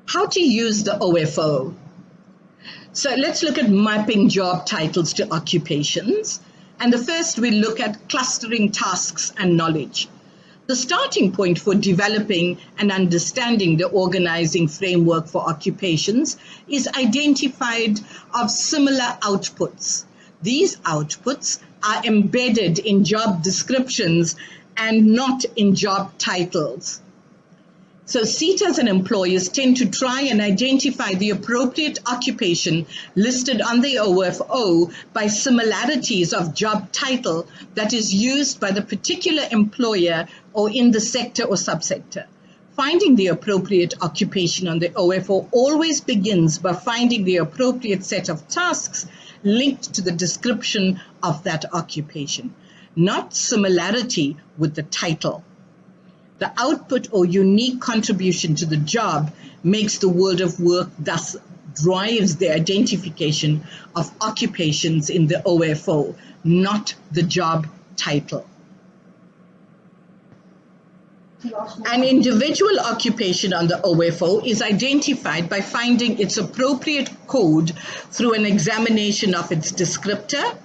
How to use the OFO. So let's look at mapping job titles to occupations. And the first, we look at clustering tasks and knowledge. The starting point for developing and understanding the organizing framework for occupations is identified of similar outputs. These outputs are embedded in job descriptions and not in job titles. So Setas and employers tend to try and identify the appropriate occupation listed on the OFO by similarities of job title that is used by the particular employer or in the sector or subsector. Finding the appropriate occupation on the OFO always begins by finding the appropriate set of tasks linked to the description of that occupation, not similarity with the title. The output or unique contribution to the job makes the world of work, thus drives the identification of occupations in the OFO, not the job title. An individual occupation on the OFO is identified by finding its appropriate code through an examination of its descriptor.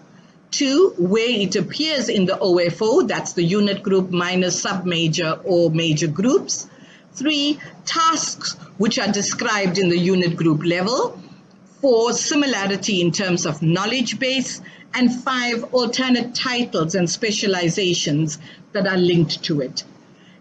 2, where it appears in the OFO, that's the unit group minus submajor or major groups. 3, tasks which are described in the unit group level. 4, similarity in terms of knowledge base. And 5, alternate titles and specializations that are linked to it.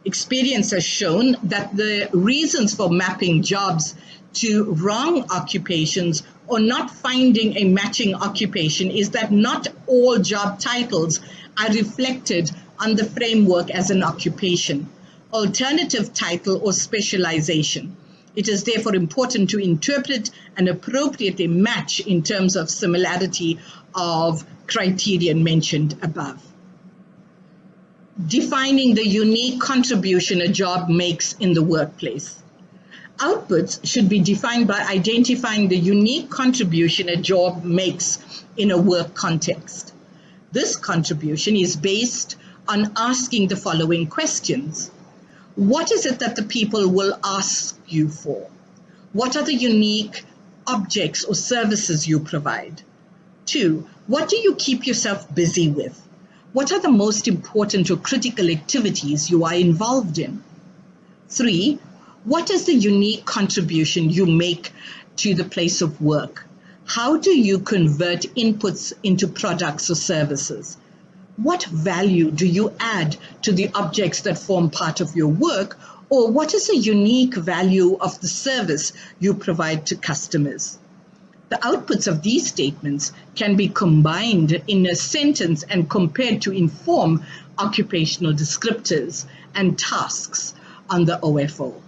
Experience has shown that the reasons for mapping jobs to wrong occupations or not finding a matching occupation is that not all job titles are reflected on the framework as an occupation, alternative title or specialization. It is therefore important to interpret and appropriately match in terms of similarity of criterion mentioned above. Defining the unique contribution a job makes in the workplace. Outputs should be defined by identifying the unique contribution a job makes in a work context. This contribution is based on asking the following questions. What is it that the people will ask you for? What are the unique objects or services you provide? 2, what do you keep yourself busy with? What are the most important or critical activities you are involved in? 3, what is the unique contribution you make to the place of work? How do you convert inputs into products or services? What value do you add to the objects that form part of your work? Or what is the unique value of the service you provide to customers? The outputs of these statements can be combined in a sentence and compared to inform occupational descriptors and tasks on the OFO.